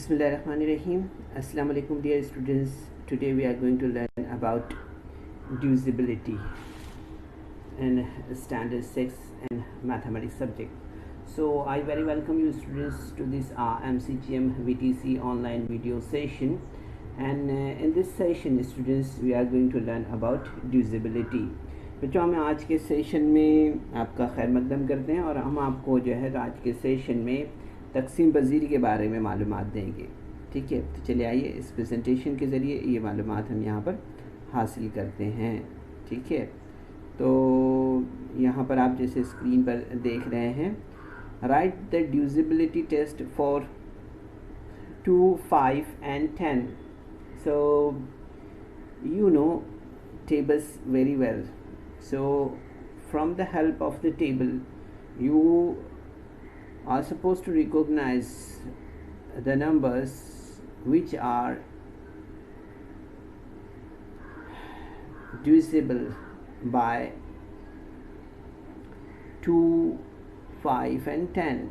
Bismillahirrahmanirrahim. Assalamu alaikum dear students. Today we are going to learn about divisibility in standard 6 and mathematics subject. So I very welcome you students to this MCGM VTC online video session, and in this session students we are going to learn about divisibility. बच्चों हम आज के session में आपका खैर मकदम करते हैं और हम आपको जो है आज के सेशन में तकसीम पजीरी के बारे में मालूमात देंगे। ठीक है, तो चलिए आइए इस प्रेजेंटेशन के ज़रिए ये मालूमात हम यहाँ पर हासिल करते हैं। ठीक है, तो यहाँ पर आप जैसे स्क्रीन पर देख रहे हैं, right the divisibility test for 2, 5 and 10. So you know tables very well. So from the help of the table you are supposed to recognize the numbers which are divisible by 2, 5 and 10.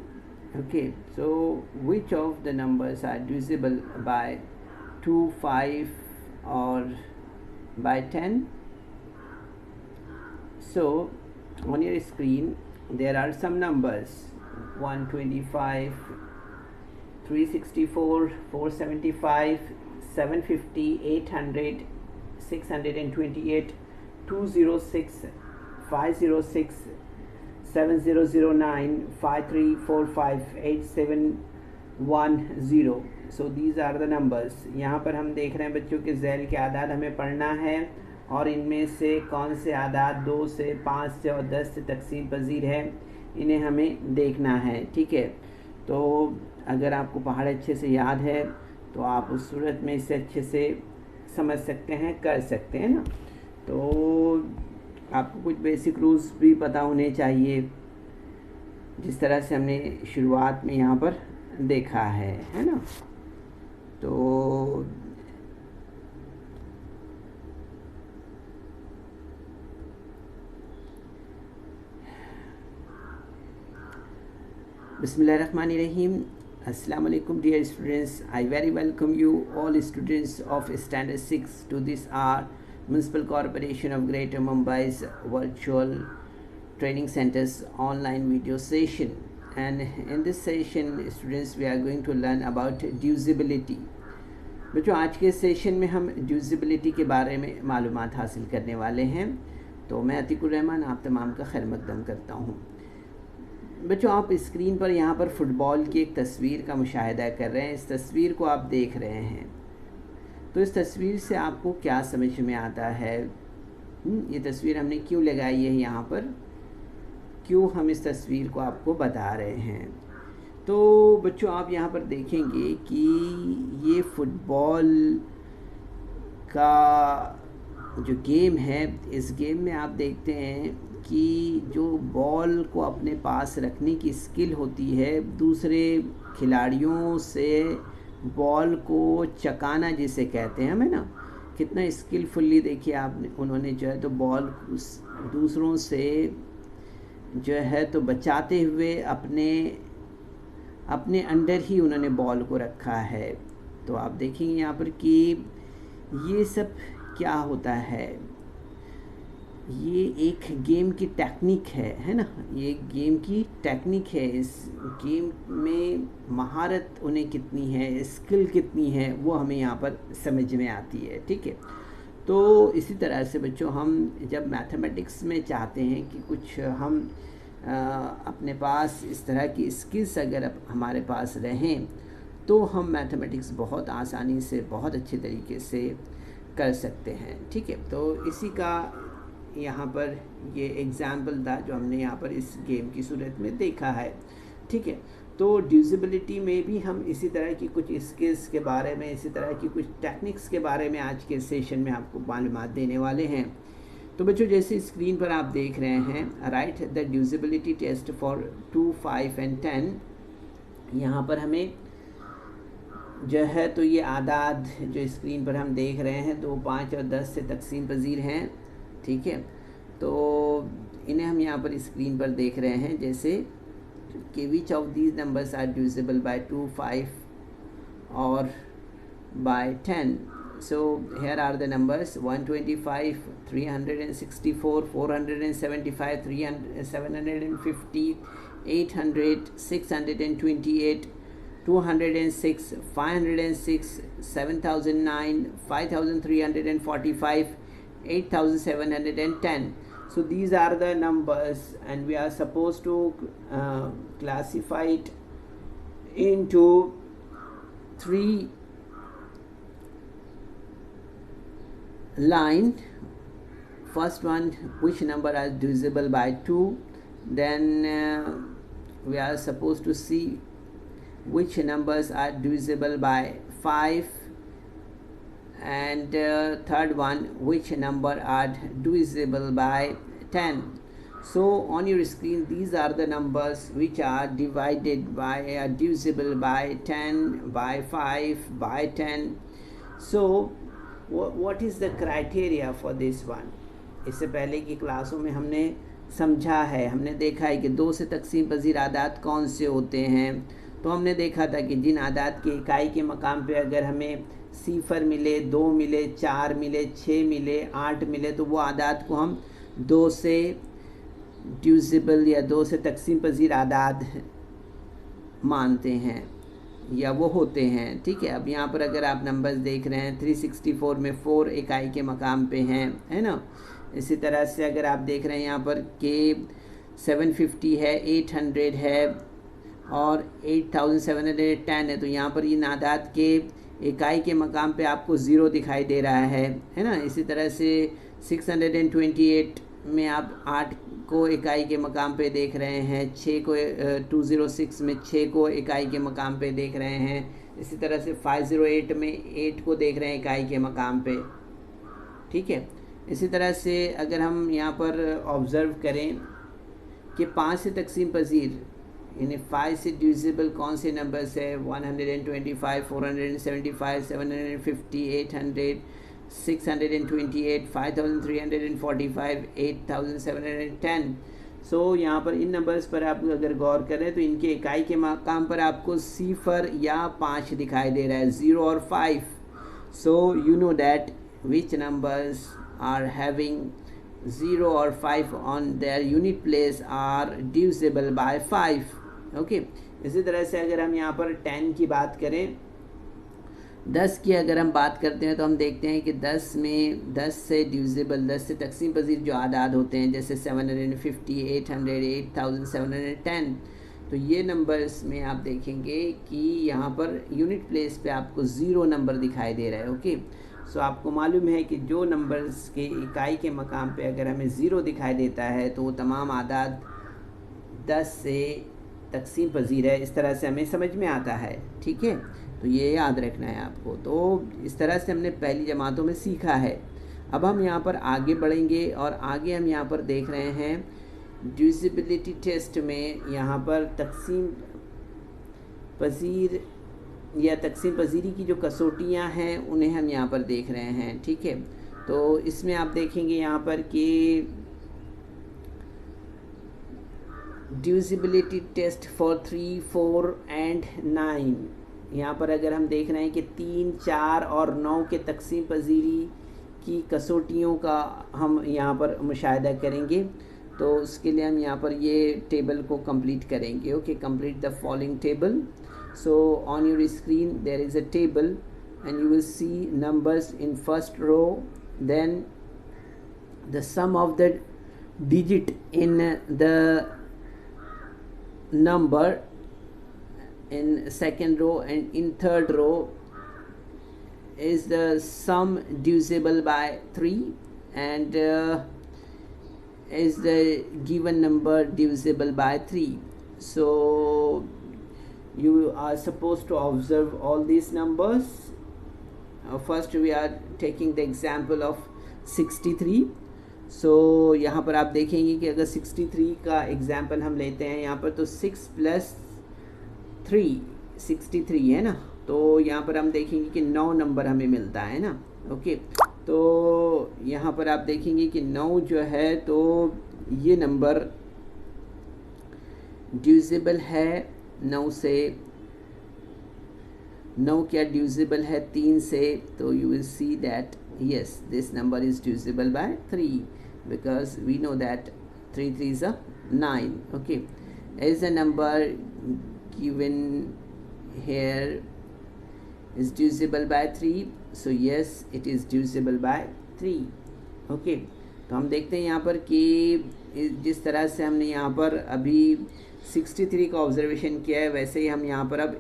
Okay, so which of the numbers are divisible by 2, 5 or by 10? So on your screen there are some numbers: 125, 364, 475, 750, 800, 628, 206, 506, 7009, 5345, 8710. So these are the numbers. यहाँ पर हम देख रहे हैं बच्चों के ज़ैल के आदाद हमें पढ़ना है और इनमें से कौन से आदाद 2 से 5 से और 10 से तकसीम पजीर है, इन्हें हमें देखना है। ठीक है, तो अगर आपको पहाड़ अच्छे से याद है तो आप उस सूरत में इसे अच्छे से समझ सकते हैं, कर सकते हैं ना। तो आपको कुछ बेसिक रूल्स भी पता होने चाहिए, जिस तरह से हमने शुरुआत में यहाँ पर देखा है ना। तो Bismillahirrahmanirrahim. Assalamu alaikum dear students. I very welcome you all students of standard 6 to this Municipal Corporation of Greater Mumbai's virtual training centers online video session. And in this session students we are going to learn about divisibility. बच्चों आज के session में हम divisibility के बारे में मालूमात हासिल करने वाले हैं। तो मैं अतीकुर रहमान आप तमाम का खैर मकदम करता हूँ। बच्चों आप स्क्रीन पर यहाँ पर फ़ुटबॉल की एक तस्वीर का मुशाहिदा कर रहे हैं। इस तस्वीर को आप देख रहे हैं, तो इस तस्वीर से आपको क्या समझ में आता है? ये तस्वीर हमने क्यों लगाई है यहाँ पर, क्यों हम इस तस्वीर को आपको बता रहे हैं? तो बच्चों आप यहाँ पर देखेंगे कि ये फ़ुटबॉल का जो गेम है, इस गेम में आप देखते हैं कि जो बॉल को अपने पास रखने की स्किल होती है, दूसरे खिलाड़ियों से बॉल को चकाना जिसे कहते हैं हमें ना, कितना स्किलफुली देखिए आपने उन्होंने जो है तो बॉल दूसरों से जो है तो बचाते हुए अपने अंडर ही उन्होंने बॉल को रखा है। तो आप देखेंगे यहाँ पर कि ये सब क्या होता है, ये एक गेम की टेक्निक है ना, ये गेम की टेक्निक है। इस गेम में महारत उन्हें कितनी है, स्किल कितनी है, वो हमें यहाँ पर समझ में आती है। ठीक है, तो इसी तरह से बच्चों हम जब मैथमेटिक्स में चाहते हैं कि कुछ हम अपने पास इस तरह की स्किल्स अगर हमारे पास रहें तो हम मैथमेटिक्स बहुत आसानी से बहुत अच्छे तरीके से कर सकते हैं। ठीक है, तो इसी का यहाँ पर ये एग्ज़ाम्पल था जो हमने यहाँ पर इस गेम की सूरत में देखा है। ठीक है, तो डिविजिबिलिटी में भी हम इसी तरह की कुछ स्किल्स के बारे में, इसी तरह की कुछ टेक्निक्स के बारे में आज के सेशन में आपको मालूमात देने वाले हैं। तो बच्चों जैसे स्क्रीन पर आप देख रहे हैं, right the divisibility test for 2, 5 and 10। यहाँ पर हमें जो है तो ये आदाद जो स्क्रीन पर हम देख रहे हैं 2, 5 और 10 से तकसीम पजीर हैं। ठीक है, तो इन्हें हम यहाँ पर स्क्रीन पर देख रहे हैं, जैसे कि which of these numbers are divisible by 2, 5 or by 10. So here are the numbers: 125, 364, 475, 750, 800, 628, 206, 506, 7009, 5345, 8710. So these are the numbers, and we are supposed to classify it into three line. First one, which number are divisible by 2. Then we are supposed to see which numbers are divisible by 5. And third one, which number are divisible by 10. So on your screen, these are the numbers which are divided by divisible by 10, by 5, by 10. So what is the criteria for this one? इससे पहले की क्लासों में हमने समझा है, हमने देखा है कि 2 से तकसीम पजीर आदात कौन से होते हैं. तो हमने देखा था कि जिन आदात की इकाई के मकाम पे अगर हमें 0 मिले, 2 मिले, 4 मिले, 6 मिले, 8 मिले, तो वो आदात को हम 2 से डिविजिबल या 2 से तकसीम पजीर आदात मानते हैं या वो होते हैं. ठीक है. अब यहाँ पर अगर आप नंबर्स देख रहे हैं, 364 में 4 इकाई के मकाम पे हैं, है ना. इसी तरह से अगर आप देख रहे हैं यहाँ पर के 750 है, 800 है और 8710 है, तो यहाँ पर इन आदात के इकाई के मकाम पे आपको 0 दिखाई दे रहा है ना. इसी तरह से 628 में आप 8 को इकाई के मकाम पे देख रहे हैं, 6 को 206 में 6 को इकाई के मकाम पे देख रहे हैं. इसी तरह से 508 में 8 को देख रहे हैं इकाई के मकाम पे. ठीक है. इसी तरह से अगर हम यहाँ पर ऑब्ज़र्व करें कि 5 से तकसीम पजीर यानी 5 से डिविजिबल कौन से नंबर्स है, 125, 475, 750, 800, 628, 5345, 8710. सो यहाँ पर इन नंबर्स पर आप अगर गौर करें तो इनके इकाई के मकाम पर आपको 0 या 5 दिखाई दे रहा है, 0 और 5. So you know that which numbers are having 0 or 5 on their unit place are divisible by 5. Okay. इसी तरह से अगर हम यहाँ पर 10 की बात करें, 10 की अगर हम बात करते हैं तो हम देखते हैं कि 10 में 10 से डिविजिबल, 10 से तकसीम पजीर जो आदाद होते हैं जैसे 750, 800, 8710, तो ये नंबर्स में आप देखेंगे कि यहाँ पर यूनिट प्लेस पे आपको 0 नंबर दिखाई दे रहा है. ओके. सो आपको मालूम है कि जो नंबर्स के इकाई के मकाम पे अगर हमें 0 दिखाई देता है तो वो तमाम आदाद 10 से तकसीम पजीर है. इस तरह से हमें समझ में आता है. ठीक है. तो ये याद रखना है आपको. तो इस तरह से हमने पहली जमातों में सीखा है. अब हम यहाँ पर आगे बढ़ेंगे और आगे हम यहाँ पर देख रहे हैं डिविजिबिलिटी टेस्ट में यहाँ पर तकसीम पजीर या तकसीम पजीरी की जो कसौटियाँ हैं उन्हें हम यहाँ पर देख रहे हैं. ठीक है. तो इसमें आप देखेंगे यहाँ पर कि डिविजिबिलिटी टेस्ट फॉर 3, 4 एंड 9. यहाँ पर अगर हम देख रहे हैं कि 3, 4 और 9 के तकसीम पजीरी की कसौटियों का हम यहाँ पर मुशाहिदा करेंगे. तो उसके लिए हम यहाँ पर ये टेबल को कंप्लीट करेंगे. Okay. Complete the following table. So on your screen there is a table and you will see numbers in first row, then the sum of the digit in the number in second row, and in third row is the sum divisible by 3 and is the given number divisible by 3. So you are supposed to observe all these numbers. First we are taking the example of 63. So यहाँ पर आप देखेंगे कि अगर 63 का example हम लेते हैं यहाँ पर, तो 6 + 3 63 है ना. तो यहाँ पर हम देखेंगे कि 9 नंबर हमें मिलता है ना. ओके. तो यहाँ पर आप देखेंगे कि 9 जो है तो ये नंबर डिविजिबल है 9 से. 9 क्या डिविजिबल है 3 से, तो you will see that yes, this number is divisible by 3 because we know that 3 3 is a 9. Okay, is the number given here is divisible by 3, so yes, it is divisible by 3. Okay, तो हम देखते हैं यहाँ पर कि जिस तरह से हमने यहाँ पर अभी 63 का ऑब्जर्वेशन किया है, वैसे ही हम यहाँ पर अब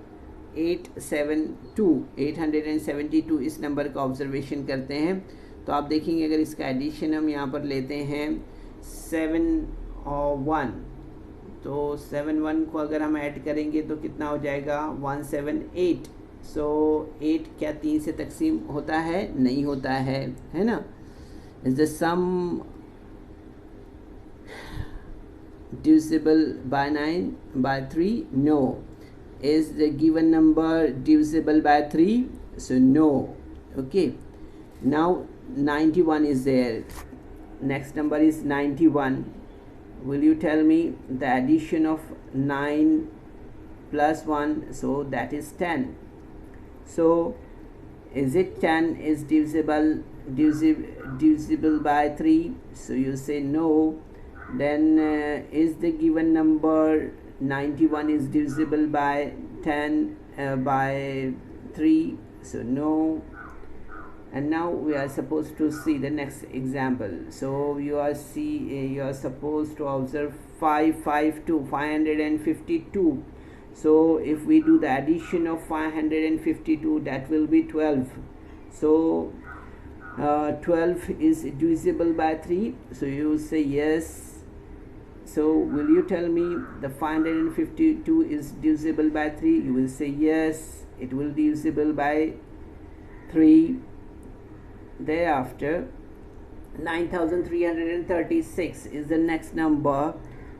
872 इस नंबर का ऑब्जर्वेशन करते हैं। तो आप देखेंगे अगर इसका एडिशन हम यहाँ पर लेते हैं 7 और 1, तो 7 1 को अगर हम ऐड करेंगे तो कितना हो जाएगा 178। सो 8 क्या 3 से तकसीम होता है? नहीं होता है ना। Is the sum divisible by 9 by 3? No. Is the given number divisible by 3? So no. Okay, now 91 is there. Next number is 91. Will you tell me the addition of 9 plus 1? So that is 10. So is it 10 is divisible by 3? So you say no. Then is the given number 91 is divisible by 10 by 3? So no. And now we are supposed to see the next example. So you are supposed to observe 552. So if we do the addition of 552, that will be 12. So 12 is divisible by 3. So you say yes. So will you tell me the 552 is divisible by 3? You will say yes, it will be divisible by 3. Thereafter 9336 is the next number.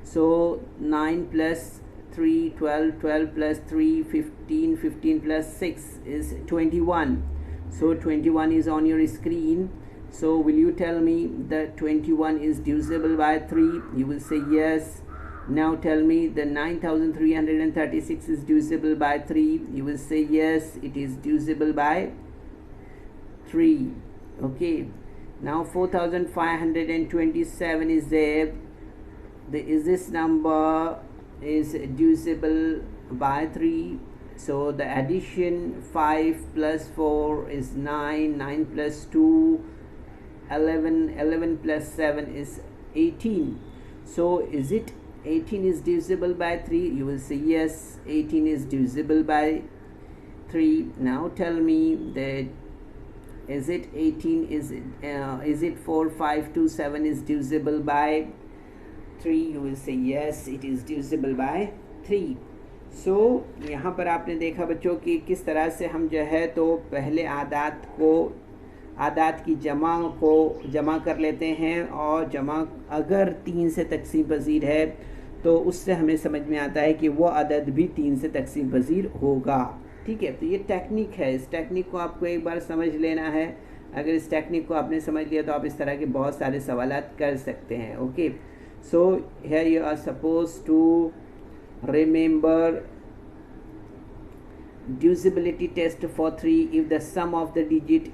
So 9 plus 3 12, 12 plus 3 15, 15 plus 6 is 21. So 21 is on your screen. So will you tell me that 21 is divisible by 3? You will say yes. Now tell me the 9336 is divisible by 3. You will say yes, it is divisible by 3. Okay, now 4527 is there. Is this number is divisible by 3? So the addition 5 plus 4 is 9, 9 plus 2 11, 11 plus 7 is 18. So is it 18 is divisible by 3? You will say yes, 18 is divisible by 3. Now tell me that is it 18 is it 4527 is divisible by 3? You will say yes, it is divisible by 3. So यहाँ पर आपने देखा बच्चों कि किस तरह से हम जो है तो पहले आदात की जमा कर लेते हैं, और जमा अगर 3 से तकसीम पजीर है तो उससे हमें समझ में आता है कि वो अदद भी 3 से तकसीम पजीर होगा। ठीक है, तो ये टेक्निक है, इस टेक्निक को आपको एक बार समझ लेना है। अगर इस टेक्निक को आपने समझ लिया तो आप इस तरह के बहुत सारे सवालात कर सकते हैं। Okay, so here you are suppose to remember divisibility test for 3. If the sum of the digit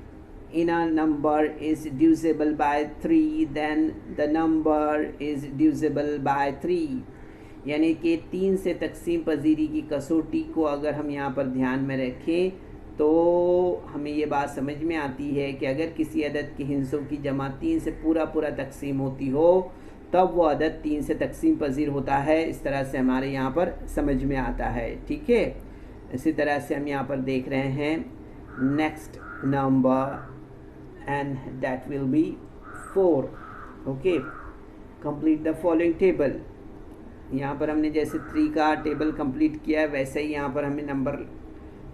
in a number is divisible by 3, then the number is divisible by 3. यानी कि 3 से तकसीम पजीरी की कसौटी को अगर हम यहाँ पर ध्यान में रखें तो हमें ये बात समझ में आती है कि अगर किसी अदद के हिस्सों की जमा 3 से पूरा तकसीम होती हो तब वो अदद 3 से तकसीम पजीर होता है। इस तरह से हमारे यहाँ पर समझ में आता है। ठीक है, इसी तरह से हम यहाँ पर देख रहे हैं next number and that will be 4. Okay, complete the following table. यहाँ पर हमने जैसे 3 का टेबल कंप्लीट किया है वैसे ही यहाँ पर हमें नंबर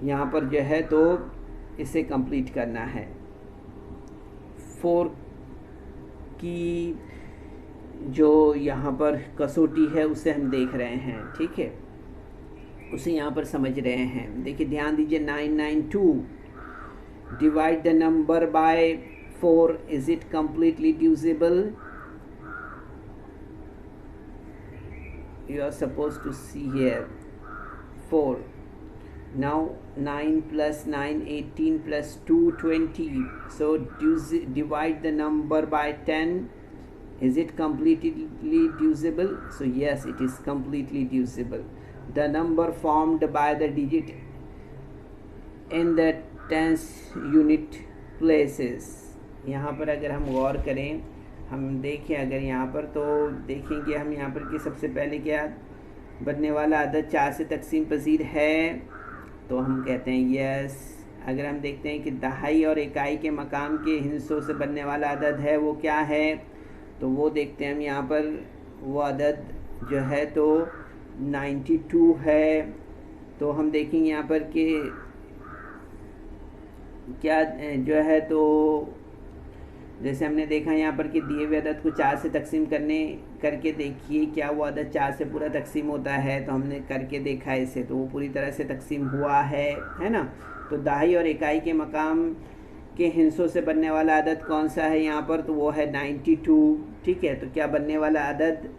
यहाँ पर जो है तो इसे कंप्लीट करना है। 4 की जो यहाँ पर कसौटी है उसे हम देख रहे हैं। ठीक है, उसे यहाँ पर समझ रहे हैं। देखिए ध्यान दीजिए, 992 divide the number by 4. Is it completely divisible? You are supposed to see here 4. Now 9 plus 9, 18 plus 2, 20. So divide the number by 10. Is it completely divisible? So yes, it is completely divisible. The number formed by the digit in the tens unit places. यहाँ पर अगर हम गौर करें, हम देखें अगर यहाँ पर, तो देखेंगे हम यहाँ पर कि सबसे पहले क्या बनने वाला अदद 4 से तकसीम पजीर है, तो हम कहते हैं यस। अगर हम देखते हैं कि दहाई और इकाई के मकाम के हिस्सों से बनने वाला अदद है वो क्या है, तो वो देखते हैं हम यहाँ पर, वो अदद जो है तो 92 है। तो हम देखेंगे यहाँ पर कि क्या जो है, तो जैसे हमने देखा यहाँ पर कि दिए हुए अदद को 4 से तकसीम करके देखिए क्या वो अदद 4 से पूरा तकसीम होता है। तो हमने करके देखा इसे, तो वो पूरी तरह से तकसीम हुआ है ना। तो दहाई और इकाई के मकाम के हिस्सों से बनने वाला अदद कौन सा है यहाँ पर, तो वो है 92। ठीक है, तो क्या बनने वाला अदद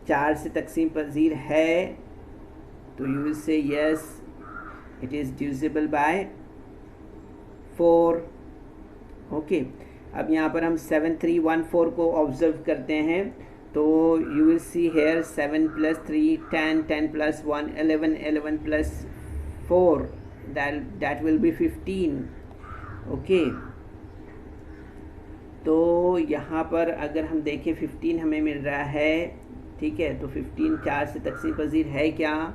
4 से तकसीम पजीर है, तो you will say yes, it is divisible bye 4। Okay, अब यहाँ पर हम 7314 को ऑब्जर्व करते हैं, तो you will see here 7 + 3 10, 10 + 1 11, 11 + 4 that will be 15। Okay, तो यहाँ पर अगर हम देखें 15 हमें मिल रहा है। ठीक है, तो 15 4 से तकसीम पजीर है क्या?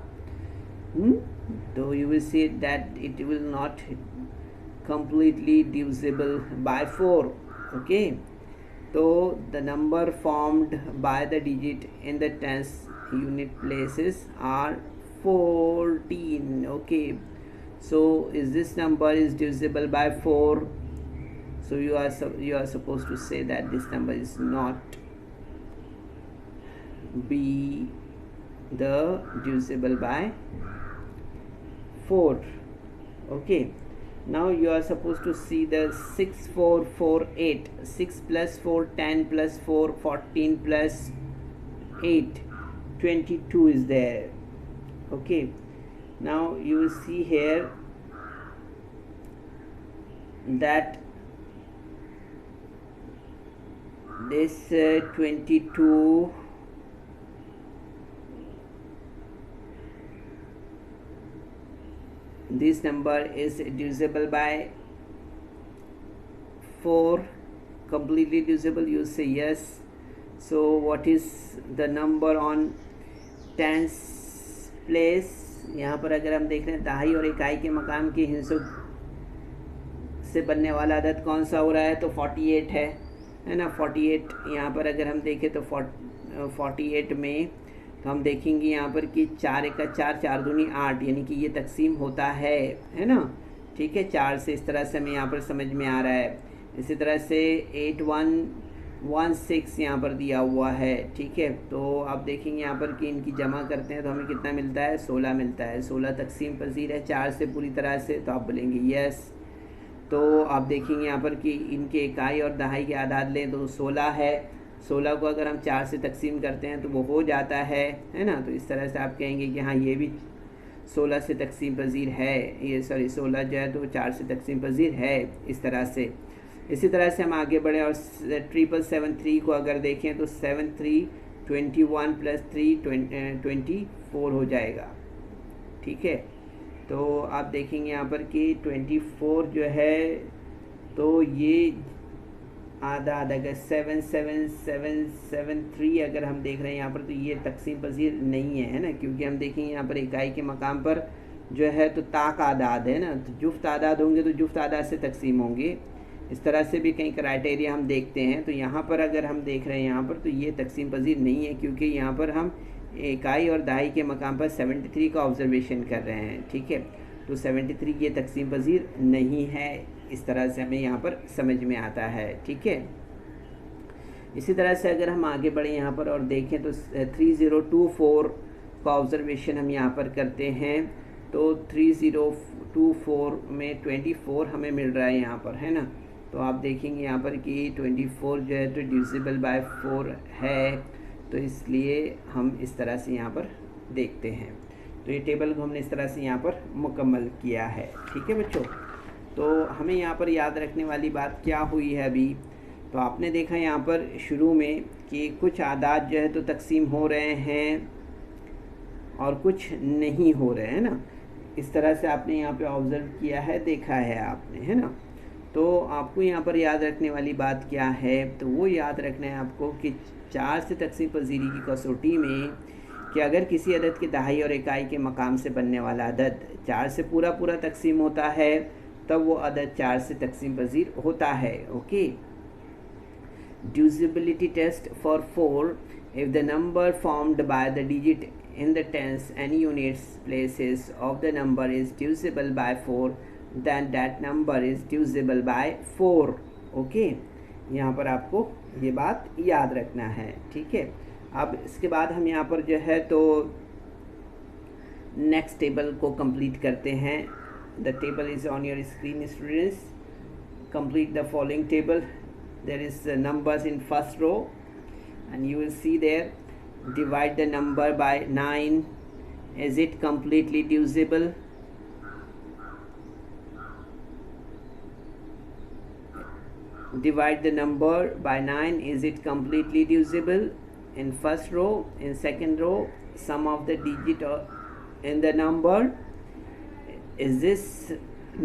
तो you will see that it will not completely divisible by 4। okay, so the number formed by the digit in the tens unit places are 14। okay, so is this number is divisible by 4? So you are supposed to say that this number is not be the divisible by 4। okay, now you are supposed to see the 6448, 6 + 4 10 + 4 14 + 8 22 is there। okay, now you will see here that this 22 this number is divisible by 4, completely divisible, you say yes। so what is the number on tens place? यहाँ पर अगर हम देख रहे हैं दहाई और इकाई के मकाम के हिस्सों से बनने वाला अदद कौन सा हो रहा है, तो 48 है ना। 48 यहाँ पर अगर हम देखें तो 48 में तो हम देखेंगे यहाँ पर कि 4 × 4 4 दूनी 8, यानी कि ये तकसीम होता है ना। ठीक है, 4 से इस तरह से हमें यहाँ पर समझ में आ रहा है। इसी तरह से 8116 यहाँ पर दिया हुआ है। ठीक है, तो आप देखेंगे यहाँ पर कि इनकी जमा करते हैं तो हमें कितना मिलता है, 16 मिलता है। 16 तकसीम पजीर है 4 से पूरी तरह से, तो आप बोलेंगे यस। तो आप देखेंगे यहाँ पर कि इनके इकाई और दहाई के आदाद लें तो 16 है। 16 को अगर हम 4 से तकसीम करते हैं तो वो हो जाता है ना। तो इस तरह से आप कहेंगे कि हाँ ये भी 16 से तकसीम पजीर है, ये 16 जो है तो 4 से तकसीम पजीर है, इस तरह से। इसी तरह से हम आगे बढ़े और 7773 को अगर देखें तो 73 21 + 3 24 हो जाएगा। ठीक है, तो आप देखेंगे यहाँ पर कि 24 जो है तो ये आधा अगर 77773 अगर हम देख रहे हैं यहाँ पर, तो ये तकसीम पजीर नहीं है ना, क्योंकि हम देखेंगे यहाँ पर इकाई के मकाम पर जो है तो ताक आदाद है ना, तो जुफ्त आदाद होंगे तो जुफ्त आदाद से तकसीम होंगे। इस तरह से भी कई क्राइटेरिया हम देखते हैं। तो यहाँ पर अगर हम देख रहे हैं यहाँ पर, तो ये तकसीम पजीर नहीं है, क्योंकि यहाँ पर हम इकाई और दहाई के मकाम पर 73 का ऑब्जर्वेशन कर रहे हैं। ठीक है, तो 73 ये तकसीम पजीर नहीं है, इस तरह से हमें यहाँ पर समझ में आता है। ठीक है, इसी तरह से अगर हम आगे बढ़े यहाँ पर और देखें तो 3024 का ऑब्जर्वेशन हम यहाँ पर करते हैं, तो 3024 में 24 हमें मिल रहा है यहाँ पर, है ना। तो आप देखेंगे यहाँ पर कि 24 जो है तो डिविजिबल बाय 4 है, तो इसलिए हम इस तरह से यहाँ पर देखते हैं। तो ये टेबल को हमने इस तरह से यहाँ पर मुकम्मल किया है। ठीक है बच्चों, तो हमें यहाँ पर याद रखने वाली बात क्या हुई है अभी, तो आपने देखा यहाँ पर शुरू में कि कुछ आदाद जो है तो तकसीम हो रहे हैं और कुछ नहीं हो रहे हैं ना, इस तरह से आपने यहाँ पे ऑब्ज़र्व किया है, देखा है आपने, है ना। तो आपको यहाँ पर याद रखने वाली बात क्या है, तो वो याद रखना है आपको कि 4 से तकसीम पजीरी की कसौटी में कि अगर किसी अदद की दहाई और इकाई के मकाम से बनने वाला अदद 4 से पूरा तकसीम होता है, तब वो अदद 4 से तकसीम पजीर होता है। Okay, divisibility test for 4, if the number formed by the digit in the tens and units places of the number is divisible by 4, then that number is divisible by 4. Okay, यहाँ पर आपको ये बात याद रखना है। ठीक है, अब इसके बाद हम यहाँ पर जो है तो नेक्स्ट टेबल को कंप्लीट करते हैं। The table is on your screen students. Complete the following table. There is numbers in first row and you will see there, divide the number by 9. Is it completely divisible? Divide the number by 9. Is it completely divisible? In first row. In second row, sum of the digit in the number. Is this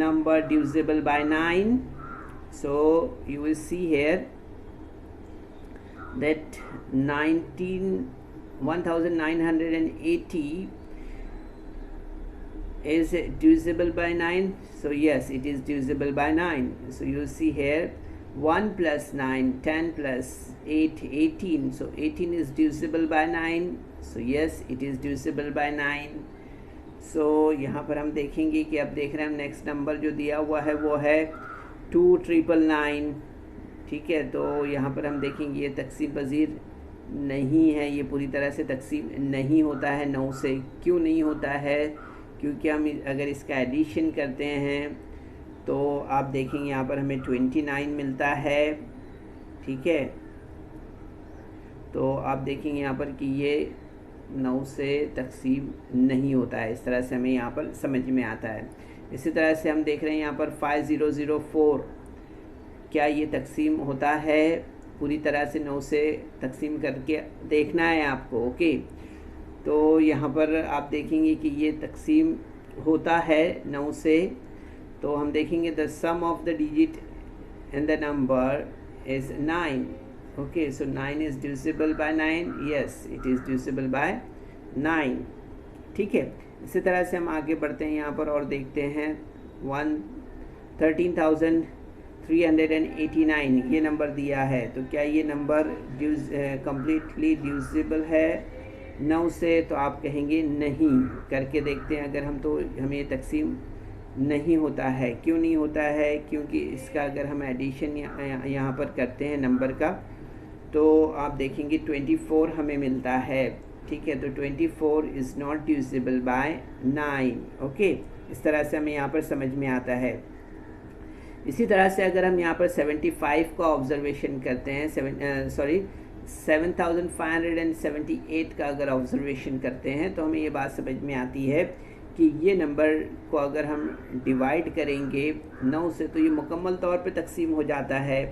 number divisible by 9? So you will see here that 1980 is divisible by 9. So yes, it is divisible by 9. So you will see here 1 plus 9, 10 plus 8, 18. So 18 is divisible by 9. So yes, it is divisible by 9. So यहाँ पर हम देखेंगे कि अब देख रहे हैं हम नेक्स्ट नंबर जो दिया हुआ है वो है 2999। ठीक है, तो यहाँ पर हम देखेंगे ये तकसीम पजीर नहीं है, ये पूरी तरह से तकसीम नहीं होता है 9 से। क्यों नहीं होता है? क्योंकि हम अगर इसका एडिशन करते हैं तो आप देखेंगे यहाँ पर हमें 29 मिलता है। ठीक है, तो आप देखेंगे यहाँ पर कि ये 9 से तकसीम नहीं होता है। इस तरह से हमें यहाँ पर समझ में आता है। इसी तरह से हम देख रहे हैं यहाँ पर 5004, क्या ये तकसीम होता है? पूरी तरह से 9 से तकसीम करके देखना है आपको। ओके, तो यहाँ पर आप देखेंगे कि ये तकसीम होता है 9 से। तो हम देखेंगे the sum of the digit in the number is 9। Okay, so 9 is divisible by 9। Yes, it is divisible by 9। ठीक है, इसी तरह से हम आगे बढ़ते हैं यहाँ पर और देखते हैं 13,389 ये नंबर दिया है। तो क्या ये नंबर कम्प्लीटली डिविजिबल है 9 से? तो आप कहेंगे नहीं। करके देखते हैं अगर हम, तो हमें ये तकसीम नहीं होता है। क्यों नहीं होता है? क्योंकि इसका अगर हम एडिशन यहाँ पर करते हैं नंबर का, तो आप देखेंगे 24 हमें मिलता है। ठीक है, तो 24 is not divisible by 9। Okay, इस तरह से हमें यहाँ पर समझ में आता है। इसी तरह से अगर हम यहाँ पर 75 का ऑब्जर्वेशन करते हैं, 7578 का अगर ऑब्जर्वेशन करते हैं, तो हमें ये बात समझ में आती है कि ये नंबर को अगर हम डिवाइड करेंगे 9 से तो ये मुकम्मल तौर पे तकसीम हो जाता है।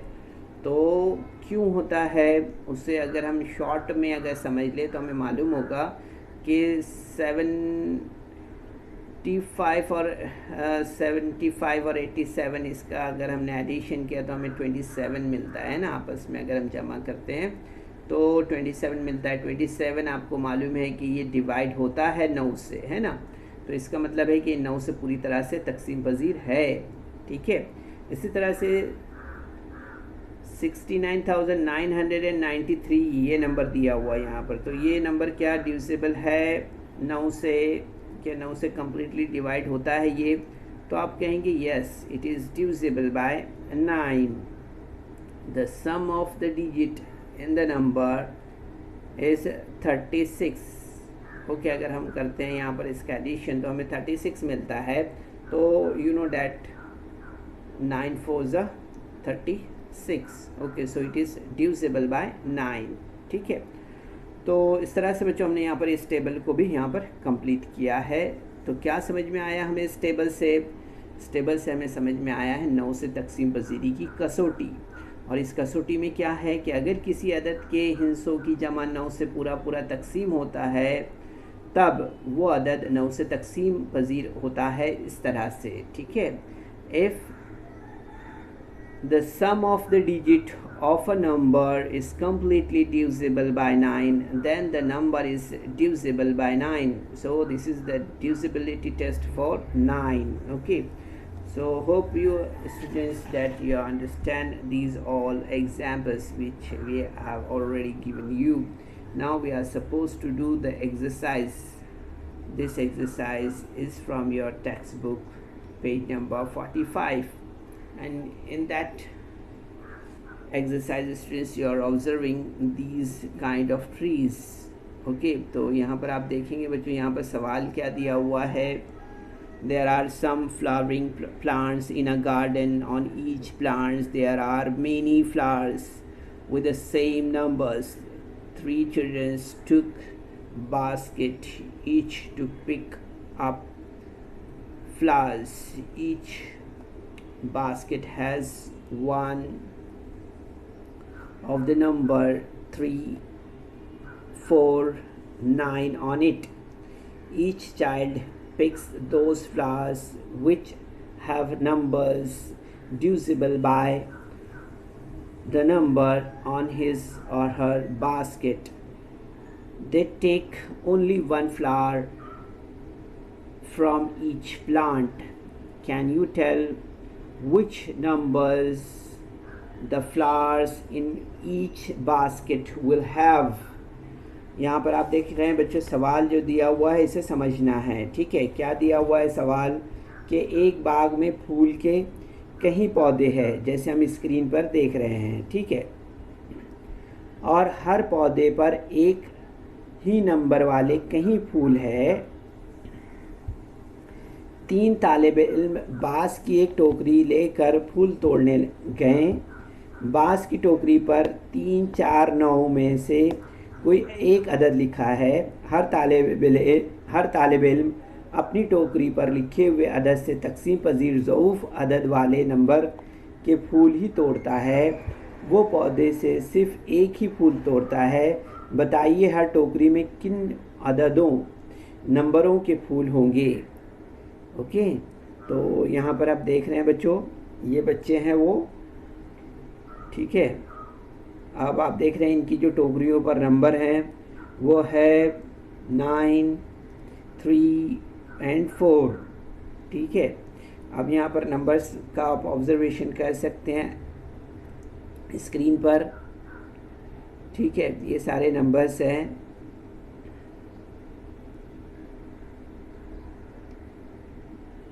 तो क्यों होता है, उसे अगर हम शॉर्ट में अगर समझ ले तो हमें मालूम होगा कि 75 और 87 इसका अगर हमने एडिशन किया तो हमें 27 मिलता है ना। आपस में अगर हम जमा करते हैं तो 27 मिलता है। 27 आपको मालूम है कि ये डिवाइड होता है 9 से, है ना। तो इसका मतलब है कि 9 से पूरी तरह से तकसीम पजीर है। ठीक है, इसी तरह से 69,993 ये नंबर दिया हुआ है यहाँ पर। तो ये नंबर क्या डिविजिबल है 9 से? क्या 9 से कम्प्लीटली डिवाइड होता है ये? तो आप कहेंगे yes, it is divisible by 9। The sum of the digit in the number is 36। Okay, अगर हम करते हैं यहाँ पर इसका एडिशन तो हमें 36 मिलता है। तो यू नो डैट 9 4 ज़ा 36। Okay, so it is divisible by 9। ठीक है, तो इस तरह से बच्चों हमने यहाँ पर इस टेबल को भी यहाँ पर कंप्लीट किया है। तो क्या समझ में आया हमें इस टेबल से हमें समझ में आया है 9 से तकसीम पजीरी की कसौटी। और इस कसौटी में क्या है कि अगर किसी अदद के हिस्सों की जमा 9 से पूरा तकसीम होता है तब वो अदद 9 से तकसीम पजीर होता है, इस तरह से। ठीक है, if the sum of the digit of a number is completely divisible by 9, then the number is divisible by 9. So this is the divisibility test for 9. Okay, so hope you students that you understand these all examples which we have already given you. Now we are supposed to do the exercise. This exercise is from your textbook, page number 45. And in that exercise students you are observing these kind of trees. Okay, तो यहाँ पर आप देखेंगे बच्चों, यहाँ पर सवाल क्या दिया हुआ है। There are some flowering plants in a garden. On each plant there are many flowers with the same numbers. 3 children took basket each to pick up flowers. Each basket has one of the number 3, 4, 9 on it. Each child picks those flowers which have numbers divisible by the number on his or her basket. They take only one flower from each plant. Can you tell which numbers the flowers in each basket will have? यहाँ पर आप देख रहे हैं बच्चों, सवाल जो दिया हुआ है इसे समझना है। ठीक है, क्या दिया हुआ है सवाल कि एक बाग में फूल के कई पौधे हैं, जैसे हम स्क्रीन पर देख रहे हैं। ठीक है, और हर पौधे पर एक ही नंबर वाले कई फूल है। 3 तालिब इल्म बाँस की एक टोकरी लेकर फूल तोड़ने गए। बाँस की टोकरी पर 3, 4, 9 में से कोई एक अदद लिखा है। हर तालिब इल्म अपनी टोकरी पर लिखे हुए अदद से तकसीम पजीर ज़ऊफ़ अदद वाले नंबर के फूल ही तोड़ता है। वो पौधे से सिर्फ एक ही फूल तोड़ता है। बताइए हर टोकरी में किन अददों नंबरों के फूल होंगे। ओके, तो यहाँ पर आप देख रहे हैं बच्चों, ये बच्चे हैं वो। ठीक है, अब आप देख रहे हैं इनकी जो टोकरियों पर नंबर हैं वो है 9, 3 and 4। ठीक है, अब यहाँ पर नंबर्स का आप ऑब्जर्वेशन कर सकते हैं स्क्रीन पर। ठीक है, ये सारे नंबर्स हैं।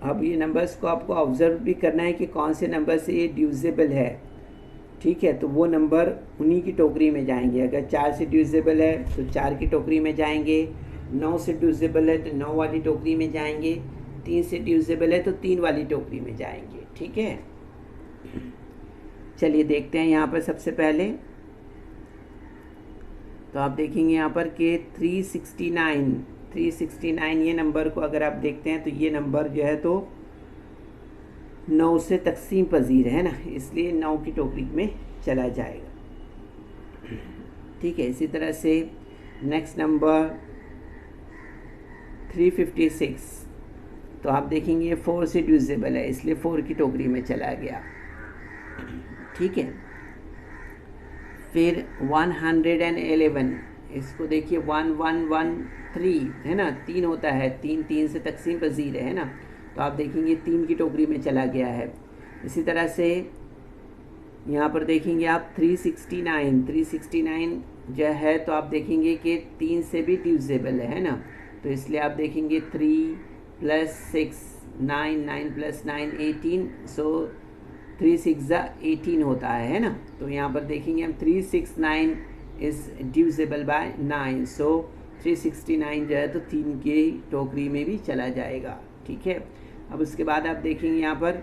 अब ये नंबर्स को आपको ऑब्ज़र्व भी करना है कि कौन से नंबर से ये डिविजिबल है। ठीक है, तो वो नंबर उन्हीं की टोकरी में जाएंगे। अगर 4 से डिविजिबल है तो 4 की टोकरी में जाएंगे, 9 से डिविजिबल है तो 9 वाली टोकरी में जाएंगे, 3 से डिविजिबल है तो 3 वाली टोकरी में जाएंगे। ठीक है, चलिए देखते हैं यहाँ पर सबसे पहले। तो आप देखेंगे यहाँ पर कि 369 ये नंबर को अगर आप देखते हैं तो ये नंबर जो है तो 9 से तकसीम पजीर है ना, इसलिए 9 की टोकरी में चला जाएगा। ठीक है, इसी तरह से नेक्स्ट नंबर 356, तो आप देखेंगे 4 से डिविजिबल है इसलिए 4 की टोकरी में चला गया। ठीक है, फिर 111, इसको देखिए 1113 है ना, 3 होता है, 3 से तकसीम पजीर है ना, तो आप देखेंगे 3 की टोकरी में चला गया है। इसी तरह से यहाँ पर देखेंगे आप 369 जो है तो आप देखेंगे कि 3 से भी डिविजिबल है ना, तो इसलिए आप देखेंगे 3 + 6 9, 9 + 9 18, सो 3 6 18 होता है ना। तो यहाँ पर देखेंगे हम 369 इज़ डिविजिबल बाय 9, सो 369 जो है तो 3 की टोकरी में भी चला जाएगा। ठीक है, अब उसके बाद आप देखेंगे यहाँ पर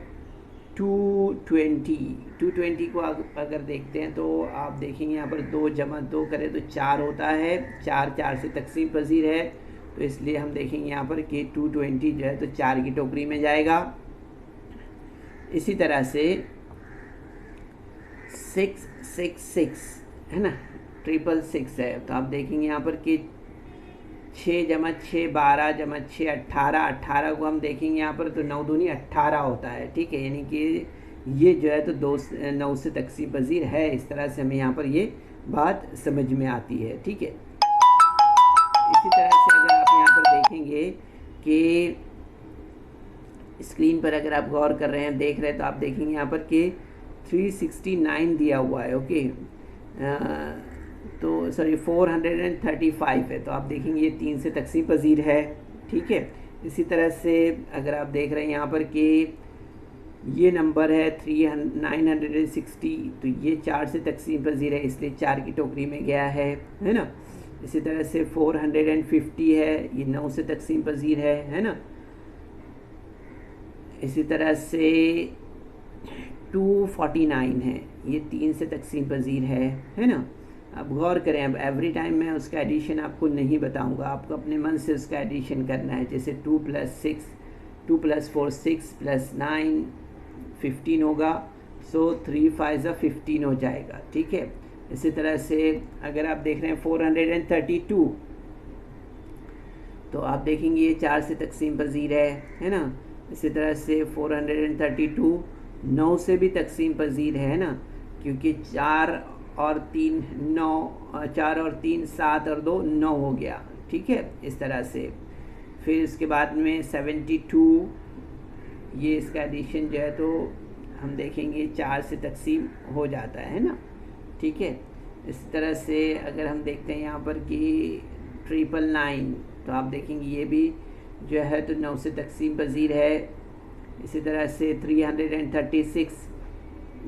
220 को अगर देखते हैं तो आप देखेंगे यहाँ पर 2 जमा 2 करें तो 4 होता है, 4 से तकसीम पजीर है, तो इसलिए हम देखेंगे यहाँ पर कि 220 जो है तो 4 की टोकरी में जाएगा। इसी तरह से 666 है ना, 666 है, तो आप देखेंगे यहाँ पर कि 6 जमा 6 12 जमा 6 18, 18 को हम देखेंगे यहाँ पर तो 9 दूनी 18 होता है, ठीक है, यानी कि ये जो है तो 9 से तकसीम पजीर है। इस तरह से हमें यहाँ पर ये बात समझ में आती है, ठीक है। इसी तरह से अगर आप यहाँ पर देखेंगे कि स्क्रीन पर अगर आप गौर कर रहे हैं, देख रहे हैं, तो आप देखेंगे यहाँ पर कि 369 दिया हुआ है, ओके, तो सॉरी 435 है, तो आप देखेंगे ये 3 से तकसीम पजीर है, ठीक है। इसी तरह से अगर आप देख रहे हैं यहाँ पर कि ये नंबर है 960, तो ये 4 से तकसीम पजीर है, इसलिए 4 की टोकरी में गया है ना। इसी तरह से 450 है, ये 9 से तकसीम पजीर है ना। इसी तरह से 249 है, ये 3 से तकसीम पजीर है ना। अब गौर करें, अब एवरी टाइम मैं उसका एडिशन आपको नहीं बताऊंगा, आपको अपने मन से उसका एडिशन करना है। जैसे 2 + 6, 2 + 4 6 + 9 15 होगा, सो 3 5 15 हो जाएगा, ठीक है। इसी तरह से अगर आप देख रहे हैं 432, तो आप देखेंगे ये 4 से तकसीम पजीर है ना। इसी तरह से 432 9 से भी तकसीम पजीर है ना, क्योंकि 4 और 3 9, 4 और 3 7 और 2 9 हो गया, ठीक है। इस तरह से फिर इसके बाद में 72, ये इसका एडिशन जो है तो हम देखेंगे 4 से तकसीम हो जाता है ना, ठीक है। इस तरह से अगर हम देखते हैं यहाँ पर कि 999, तो आप देखेंगे ये भी जो है तो 9 से तकसीम पजीर है। इसी तरह से 336,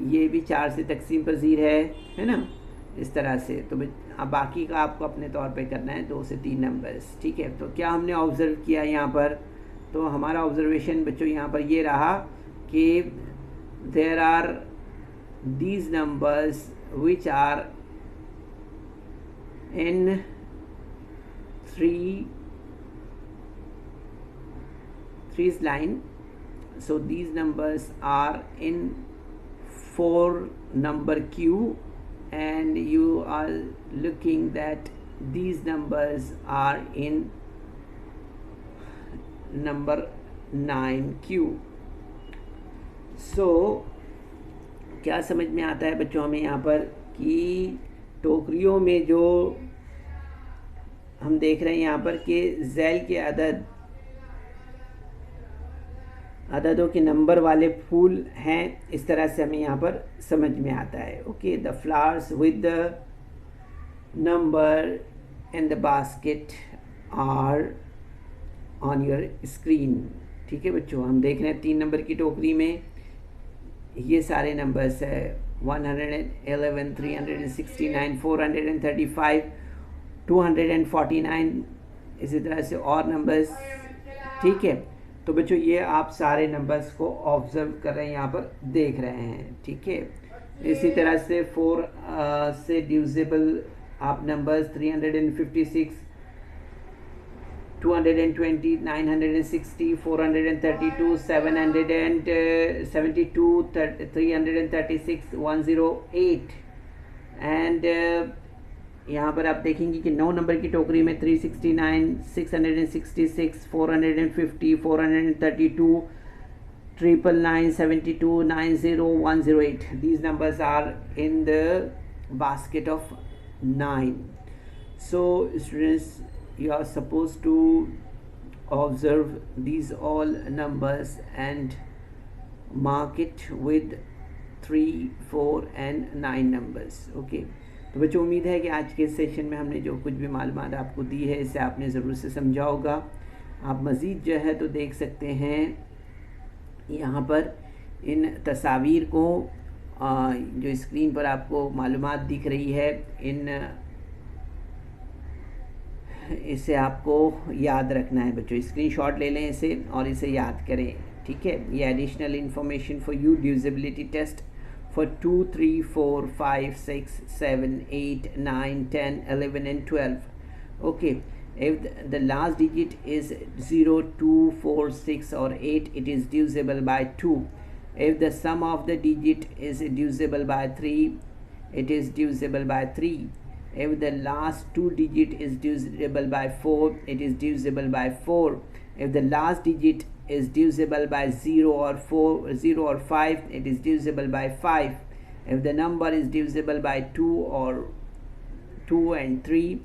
ये भी 4 से तकसीम पजीर है ना। इस तरह से तो अब बाकी का आपको अपने तौर पे करना है, 2 से 3 नंबर्स, ठीक है। तो क्या हमने ऑब्ज़र्व किया यहाँ पर, तो हमारा ऑब्जर्वेशन बच्चों यहाँ पर ये रहा कि there are these numbers which are in 3 line, so these numbers are in 4 number queue, and you are looking that these numbers are in number 9 queue. so क्या समझ में आता है बच्चों हमें यहाँ पर कि टोकरियों में जो हम देख रहे हैं यहाँ पर कि ज़ैल के अददों के नंबर वाले फूल हैं, इस तरह से हमें यहाँ पर समझ में आता है। Okay, the flowers with the number in the basket are on your screen, ठीक है बच्चों। हम देख रहे हैं 3 नंबर की टोकरी में ये सारे नंबर्स है 111, 369, 435, 249, इसी तरह से और नंबर्स, ठीक है। तो बच्चों ये आप सारे नंबर्स को ऑब्जर्व कर रहे हैं, यहाँ पर देख रहे हैं, ठीक है। इसी तरह से 4 से डिविजिबल आप नंबर्स 356, 220, 960, 432, 772, 336, 108 एंड यहाँ पर आप देखेंगे कि 9 नंबर की टोकरी में 369, 666, 450, 432, 999, 72, 90, 108. These numbers are in the basket of 9. So students, you are supposed to observe these all numbers and mark it with 3, 4 and 9 numbers. Okay. तो बच्चों उम्मीद है कि आज के सेशन में हमने जो कुछ भी मालूमात आपको दी है इसे आपने ज़रूर से समझा होगा। आप मज़ीद जो है तो देख सकते हैं यहाँ पर इन तस्वीर को, जो स्क्रीन पर आपको मालूमात दिख रही है, इसे आपको याद रखना है बच्चों। स्क्रीनशॉट ले लें इसे और इसे याद करें। ठीक है, ये additional information for you, divisibility test for 2, 3, 4, 5, 6, 7, 8, 9, 10, 11 and 12. Okay, if the last digit is 0, 2, 4, 6 or 8, it is divisible by 2. If the sum of the digit is divisible by 3, it is divisible by 3. If the last two digit is divisible by 4, it is divisible by 4. If the last digit is divisible by 0 or 4, 0 or 5, it is divisible by 5. If the number is divisible by 2 or 2 and 3,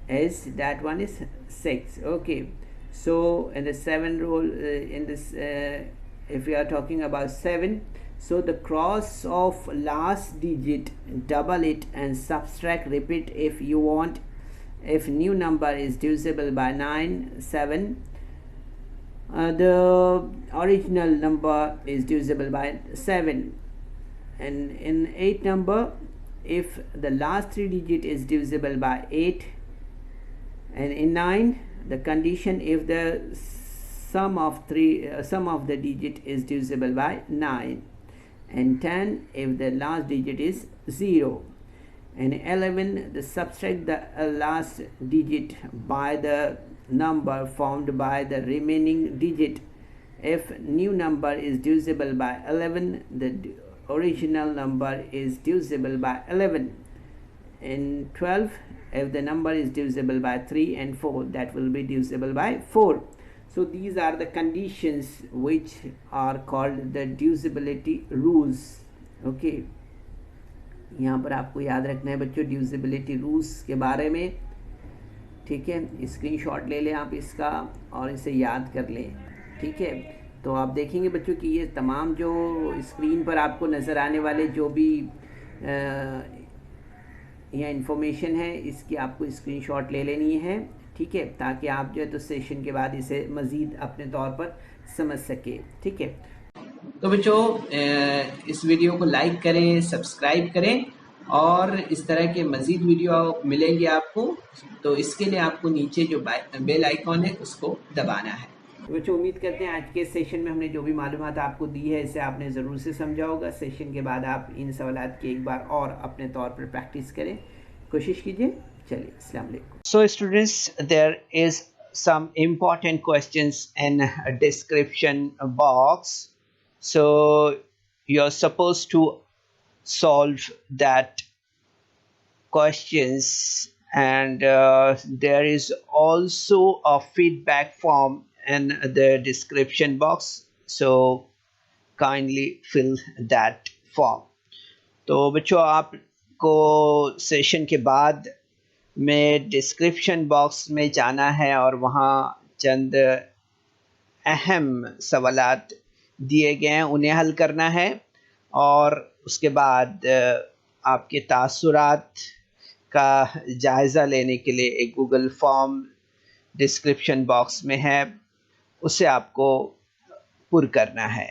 is that one is 6. Okay, so in the 7 rule, in this if we are talking about 7, so the cross of last digit, double it and subtract, repeat if you want. If new number is divisible by 9, 7, the original number is divisible by 7. And in 8 number, if the last 3 digit is divisible by 8. And in 9, the condition if the sum of the digit is divisible by 9. And 10, if the last digit is 0. And 11, the subtract the last digit by the number formed by the remaining digit. If new number is divisible by 11, the original number is divisible by 11. In 12, if the number is divisible by 3 and 4, that will be divisible by 4. So these are the conditions which are called the divisibility rules. Okay, यहाँ पर आपको याद रखना है बच्चों divisibility rules के बारे में, ठीक है। स्क्रीनशॉट ले लें आप इसका और इसे याद कर लें, ठीक है। तो आप देखेंगे बच्चों कि ये तमाम जो स्क्रीन पर आपको नज़र आने वाले जो भी यह इंफॉर्मेशन है, इसकी आपको स्क्रीनशॉट ले लेनी है, ठीक है, ताकि आप जो है तो सेशन के बाद इसे मज़ीद अपने तौर पर समझ सके, ठीक है। तो बच्चों इस वीडियो को लाइक करें, सब्सक्राइब करें और इस तरह के मज़ीद वीडियो मिलेंगे आपको। तो इसके लिए आपको नीचे जो बेल आइकॉन है उसको दबाना है। तो बच्चों उम्मीद करते हैं आज के सेशन में हमने जो भी मालूमात आपको दी है इसे आपने ज़रूर से समझा होगा। सेशन के बाद आप इन सवालात की एक बार और अपने तौर पर प्रैक्टिस करें, कोशिश कीजिए। चलिए, अस्सलाम वालेकुम। So students, there is some important questions in a description box, so you're supposed to solve that questions, and there is also a feedback form in the description box, so kindly fill that form. तो बच्चों आपको session के बाद में description box में जाना है और वहाँ चंद अहम सवालात दिए गए हैं, उन्हें हल करना है और उसके बाद आपके तासुरात का जायज़ा लेने के लिए एक गूगल फॉर्म डिस्क्रिप्शन बॉक्स में है, उसे आपको पुर करना है।